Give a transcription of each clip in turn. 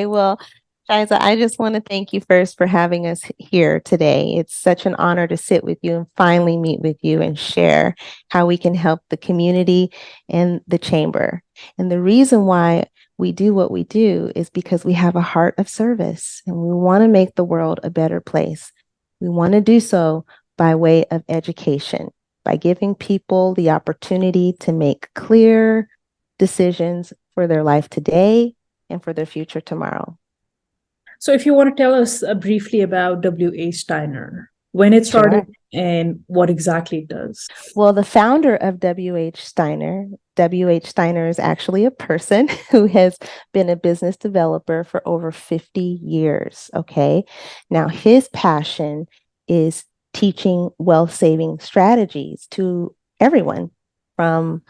Well, Shiza, I just want to thank you first for having us here today. It's such an honor to sit with you and finally meet with you and share how we can help the community and the chamber. And the reason why we do what we do is because we have a heart of service and we want to make the world a better place. We want to do so by way of education, by giving people the opportunity to make clear decisions for their life today and for their future tomorrow. So, if you want to tell us briefly about W.H. Steiner, when it started Sure. and what exactly it does. Well, the founder of W.H. Steiner is actually a person who has been a business developer for over 50 years. Okay. Now, his passion is teaching wealth saving strategies to everyone from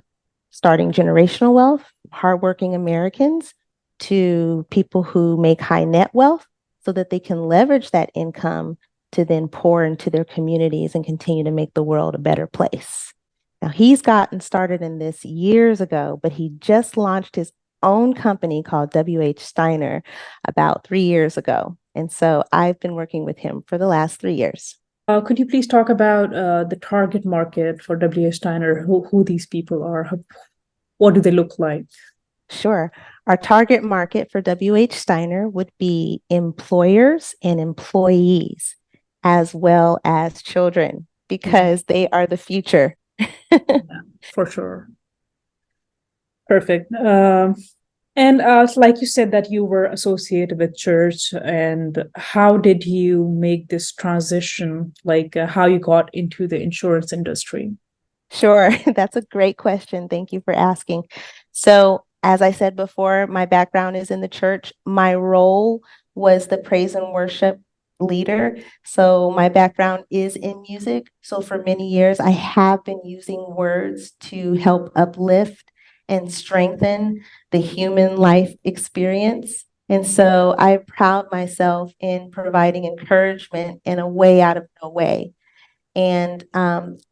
starting generational wealth, hardworking Americans, to people who make high net wealth so that they can leverage that income to then pour into their communities and continue to make the world a better place. Now, he's gotten started in this years ago, but he just launched his own company called W.H. Steiner about 3 years ago. And so I've been working with him for the last 3 years. Could you please talk about the target market for W.H. Steiner, who these people are, what do they look like? Sure. Our target market for W.H. Steiner would be employers and employees, as well as children, because they are the future. Yeah, for sure. Perfect. And like you said that you were associated with church, and how did you make this transition? Like how you got into the insurance industry? Sure, that's a great question. Thank you for asking. So, as I said before, my background is in the church. My role was the praise and worship leader. So, my background is in music. So, for many years, I have been using words to help uplift and strengthen the human life experience. And so, I proud myself in providing encouragement in a way out of no way. And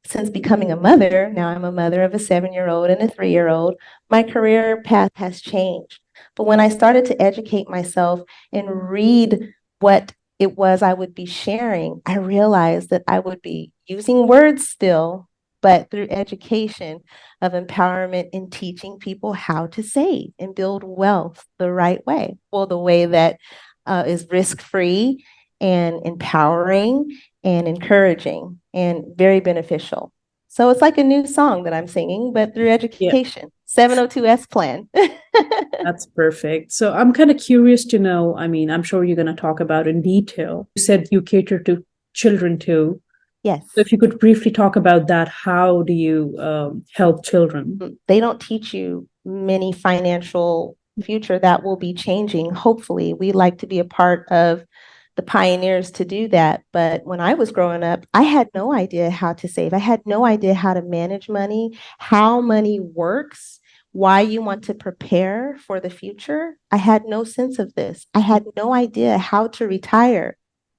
since becoming a mother, now I'm a mother of a 7-year-old and a 3-year-old, my career path has changed. But when I started to educate myself and read what it was I would be sharing, I realized that I would be using words still, but through education of empowerment in teaching people how to save and build wealth the right way. Well, the way that is risk free and empowering and encouraging and very beneficial. So it's like a new song that I'm singing, but through Yeah, education. 702S plan. that's perfect. So I'm kind of curious to know, I mean, I'm sure you're going to talk about in detail. You said you cater to children too. Yes. So if you could briefly talk about that, how do you help children? They don't teach you many financial future that will be changing. Hopefully, we like to be a part of the pioneers to do that. But when I was growing up, I had no idea how to save. I had no idea how to manage money, how money works, why you want to prepare for the future. I had no sense of this. I had no idea how to retire.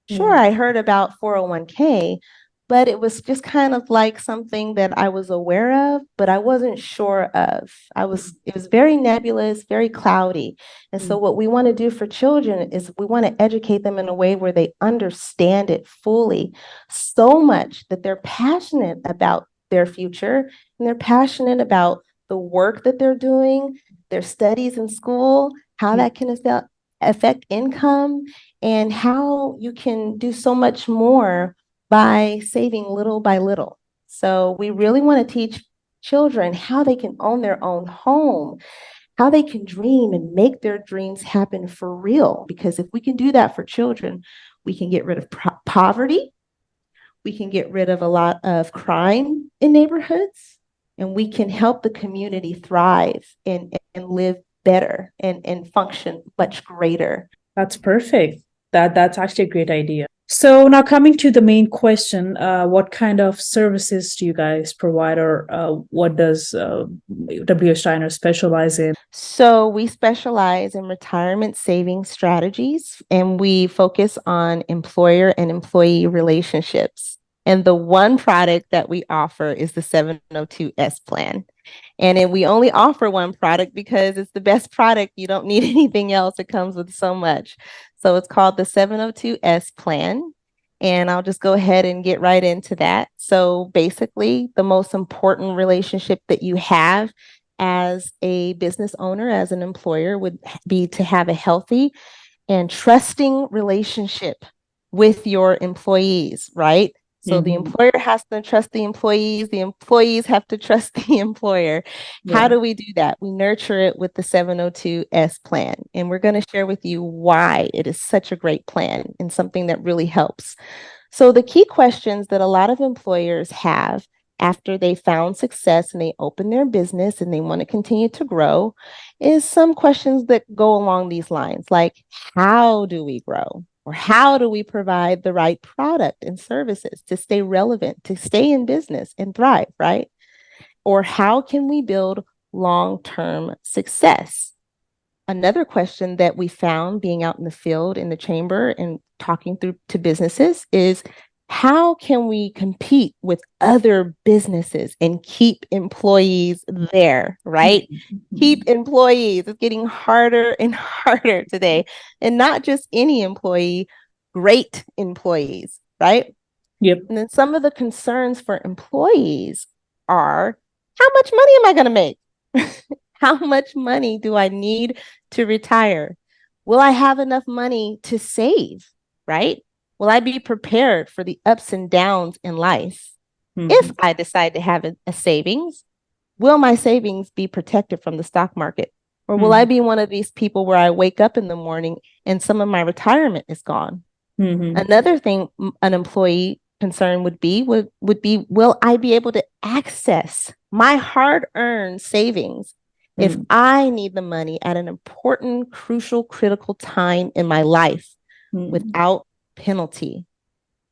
Sure, Yeah. I heard about 401k, but it was just kind of like something that I was aware of, but I wasn't sure of. It was very nebulous, very cloudy. And so, what we want to do for children is we want to educate them in a way where they understand it fully, so much that they're passionate about their future and they're passionate about the work that they're doing, their studies in school, how that can affect income, and how you can do so much more by saving little by little. So we really want to teach children how they can own their own home, how they can dream and make their dreams happen for real. Because if we can do that for children, we can get rid of poverty, we can get rid of a lot of crime in neighborhoods, and we can help the community thrive and live better and function much greater. That's perfect. That's actually a great idea. So now coming to the main question, what kind of services do you guys provide, or what does W. Steiner specialize in? So we specialize in retirement saving strategies, and we focus on employer and employee relationships. And the one product that we offer is the 702S plan. And then we only offer one product because it's the best product. You don't need anything else. It comes with so much. So it's called the 702S plan. And I'll just go ahead and get right into that. So basically, the most important relationship that you have as a business owner, as an employer, would be to have a healthy and trusting relationship with your employees, right? So the employer has to trust the employees have to trust the employer. How do we do that? We nurture it with the 702S plan. And we're going to share with you why it is such a great plan and something that really helps. So the key questions that a lot of employers have after they found success and they open their business and they want to continue to grow is some questions that go along these lines, like how do we grow? Or how do we provide the right product and services to stay relevant, to stay in business and thrive, right? Or how can we build long-term success? Another question that we found being out in the field in the chamber and talking through to businesses is how can we compete with other businesses and keep employees there, right? Keep employees. It's getting harder and harder today. And not just any employee, great employees, right? Yep. And then some of the concerns for employees are how much money am I going to make? How much money do I need to retire? Will I have enough money to save, right? Will I be prepared for the ups and downs in life? If I decide to have a savings, will my savings be protected from the stock market? Or will I be one of these people where I wake up in the morning and some of my retirement is gone? Another thing an employee concern would be, will I be able to access my hard-earned savings if I need the money at an important, crucial, critical time in my life without penalty?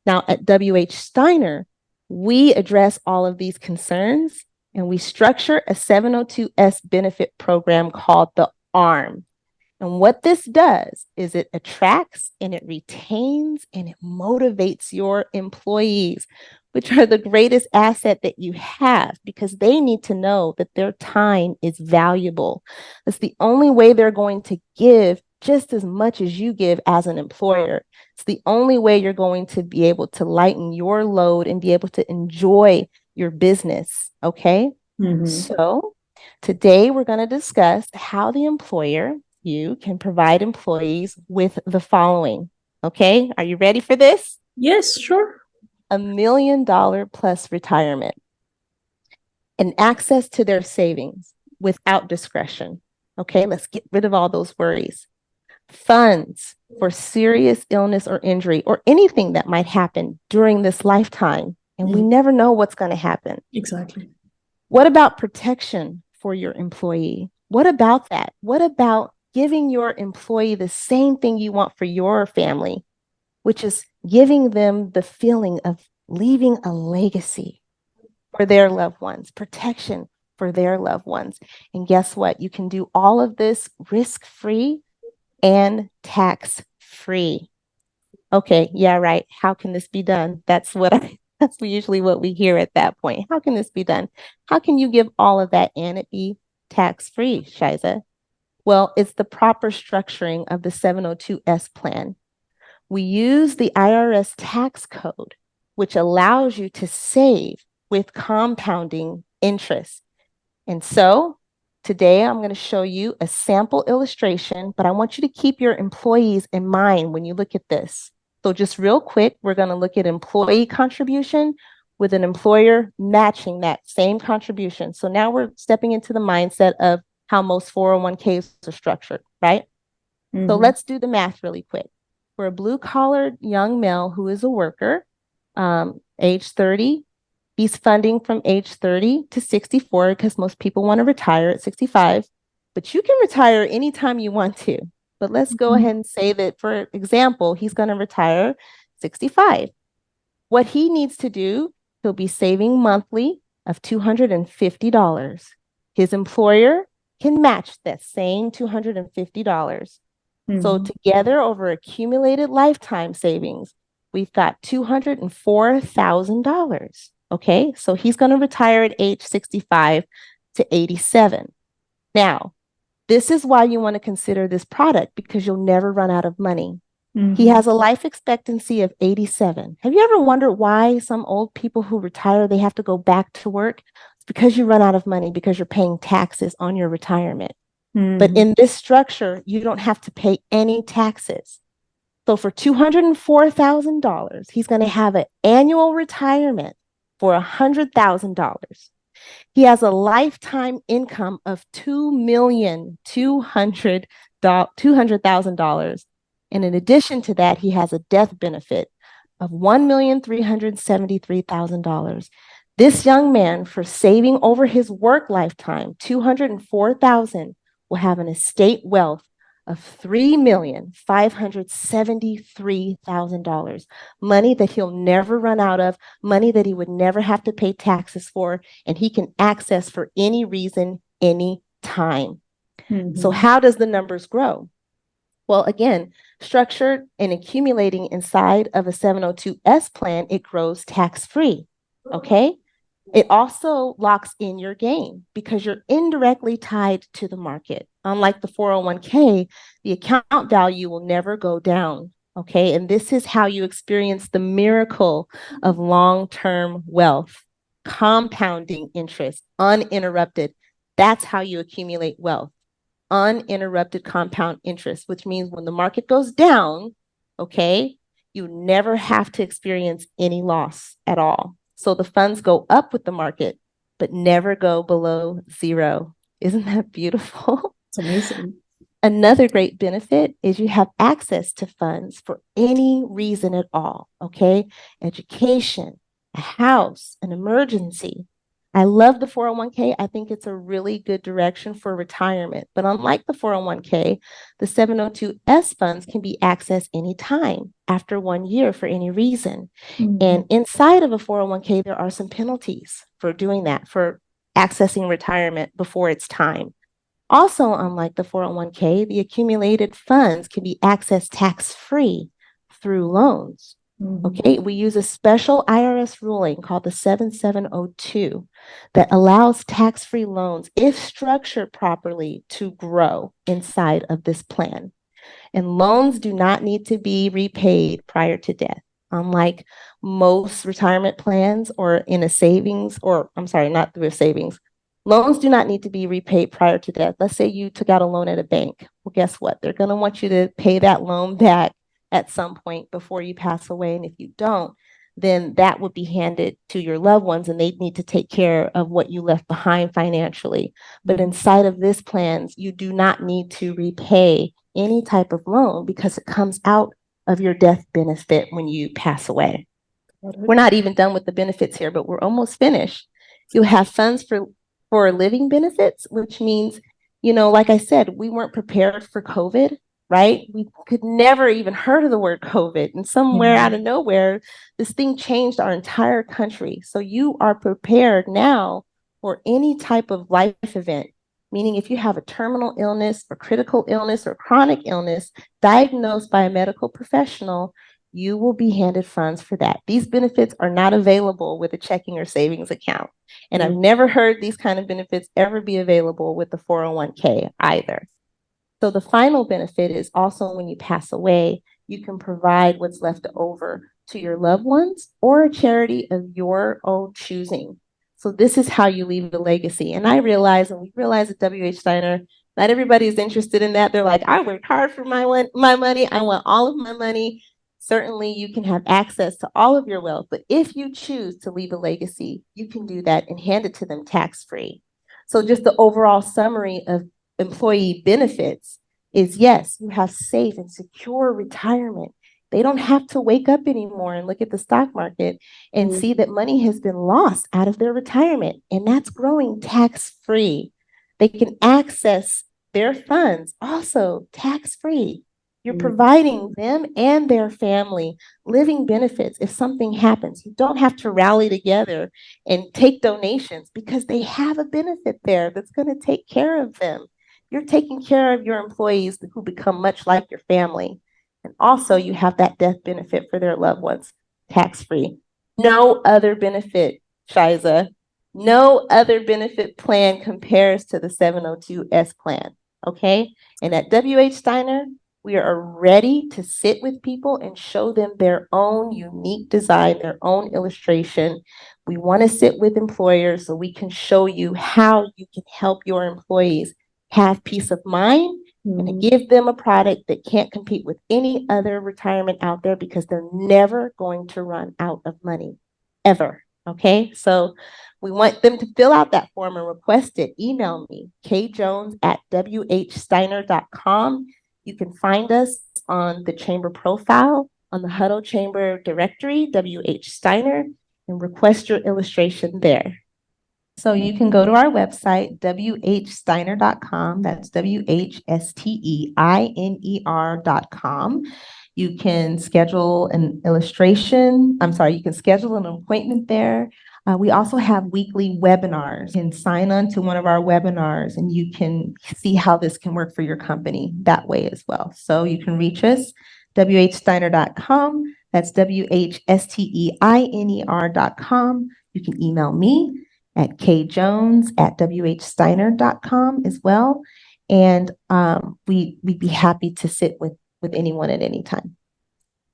Now, at W.H. Steiner, we address all of these concerns and we structure a 702S benefit program called the ARM. And what this does is it attracts and it retains and it motivates your employees, which are the greatest asset that you have because they need to know that their time is valuable. That's the only way they're going to give just as much as you give as an employer. It's the only way you're going to be able to lighten your load and be able to enjoy your business. Okay. So today we're going to discuss how the employer, you, can provide employees with the following. Okay. Are you ready for this? Yes, sure. $1 million plus retirement and access to their savings without discretion. Okay. Let's get rid of all those worries. Funds for serious illness or injury or anything that might happen during this lifetime. And we never know what's going to happen. Exactly. What about protection for your employee? What about that? What about giving your employee the same thing you want for your family, which is giving them the feeling of leaving a legacy for their loved ones, protection for their loved ones? And guess what? You can do all of this risk-free and tax-free. Okay, yeah, right. How can this be done? That's usually what we hear at that point. How can this be done? How can you give all of that and it be tax-free, Shiza? Well, it's the proper structuring of the 702S plan. We use the IRS tax code, which allows you to save with compounding interest. And so today I'm going to show you a sample illustration, but I want you to keep your employees in mind when you look at this. So just real quick, we're going to look at employee contribution with an employer matching that same contribution. So now we're stepping into the mindset of how most 401ks are structured, right? So let's do the math really quick. For a blue-collar young male who is a worker, age 30, he's funding from age 30 to 64 because most people want to retire at 65, but you can retire anytime you want to. But let's go ahead and say that, for example, he's going to retire 65. What he needs to do, he'll be saving monthly of $250. His employer can match that same $250. So together, over accumulated lifetime savings, we've got $204,000. Okay, so he's going to retire at age 65 to 87. Now, this is why you want to consider this product because you'll never run out of money. He has a life expectancy of 87. Have you ever wondered why some old people who retire, they have to go back to work? It's because you run out of money because you're paying taxes on your retirement. But in this structure, you don't have to pay any taxes. So for $204,000, he's going to have an annual retirement for $100,000. He has a lifetime income of $2,200,000. And in addition to that, he has a death benefit of $1,373,000. This young man, for saving over his work lifetime, $204,000, will have an estate wealth of $3,573,000, money that he'll never run out of, money that he would never have to pay taxes for, and he can access for any reason, any time. So how does the numbers grow? Well, again, structured and accumulating inside of a 702S plan, it grows tax-free, okay? It also locks in your gain because you're indirectly tied to the market. Unlike the 401k, the account value will never go down, okay? And this is how you experience the miracle of long-term wealth, compounding interest, uninterrupted. That's how you accumulate wealth. Uninterrupted compound interest, which means when the market goes down, okay, you never have to experience any loss at all. So the funds go up with the market, but never go below zero. Isn't that beautiful? It's amazing. Another great benefit is you have access to funds for any reason at all, okay? Education, a house, an emergency. I love the 401k. I think it's a really good direction for retirement. But unlike the 401k, the 702S funds can be accessed anytime after 1 year for any reason. And inside of a 401k, there are some penalties for doing that, for accessing retirement before it's time. Also, unlike the 401k, the accumulated funds can be accessed tax-free through loans. Okay, we use a special IRS ruling called the 7702 that allows tax-free loans, if structured properly, to grow inside of this plan. And loans do not need to be repaid prior to death, unlike most retirement plans or in a savings, or I'm sorry, not through a savings. Loans do not need to be repaid prior to death. Let's say you took out a loan at a bank. Well, guess what? They're going to want you to pay that loan back at some point before you pass away. And if you don't, then that would be handed to your loved ones and they need to take care of what you left behind financially. But inside of this plans, you do not need to repay any type of loan because it comes out of your death benefit when you pass away. We're not even done with the benefits here, but we're almost finished. You have funds for living benefits, which means, you know, like I said, we weren't prepared for COVID, right? We could never even heard of the word COVID. And somewhere out of nowhere, this thing changed our entire country. So you are prepared now for any type of life event, meaning if you have a terminal illness or critical illness or chronic illness diagnosed by a medical professional, you will be handed funds for that. These benefits are not available with a checking or savings account. And I've never heard these kind of benefits ever be available with the 401k either. So the final benefit is also when you pass away, you can provide what's left over to your loved ones or a charity of your own choosing. So this is how you leave a legacy. And I realize, and we realize at W.H. Steiner, not everybody is interested in that. They're like, I worked hard for my money. I want all of my money. Certainly, you can have access to all of your wealth, but if you choose to leave a legacy, you can do that and hand it to them tax-free. So just the overall summary of employee benefits is, yes, you have safe and secure retirement. They don't have to wake up anymore and look at the stock market and see that money has been lost out of their retirement, and that's growing tax-free. They can access their funds also tax-free. You're providing them and their family living benefits if something happens. You don't have to rally together and take donations because they have a benefit there that's going to take care of them. You're taking care of your employees who become much like your family. And also, you have that death benefit for their loved ones, tax-free. No other benefit, Shiza, no other benefit plan compares to the 702S plan, okay? And at W.H. Steiner, we are ready to sit with people and show them their own unique design, their own illustration. We want to sit with employers so we can show you how you can help your employees have peace of mind and give them a product that can't compete with any other retirement out there because they're never going to run out of money, ever. Okay, so we want them to fill out that form and request it. Email me, kjones@whsteiner.com. You can find us on the chamber profile, on the Hutto Chamber directory, W.H. Steiner, and request your illustration there. So you can go to our website, whsteiner.com. That's WHSTEINER.com. You can schedule an illustration. You can schedule an appointment there. We also have weekly webinars. You can sign on to one of our webinars and you can see how this can work for your company that way as well. So you can reach us, whsteiner.com. That's WHSTEINER.com. You can email me at kjones@whsteiner.com as well. And we'd be happy to sit with anyone at any time.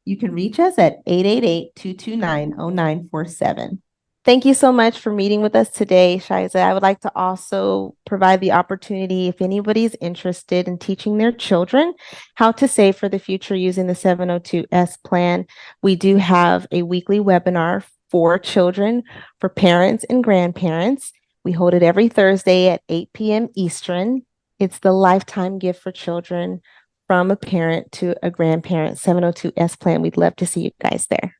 You can reach us at 888-229-0947. Thank you so much for meeting with us today, Shiza. I would like to also provide the opportunity, if anybody's interested in teaching their children how to save for the future using the 702S plan, we do have a weekly webinar for children, for parents and grandparents. We hold it every Thursday at 8 p.m. Eastern. It's the lifetime gift for children from a parent to a grandparent, 702S plan. We'd love to see you guys there.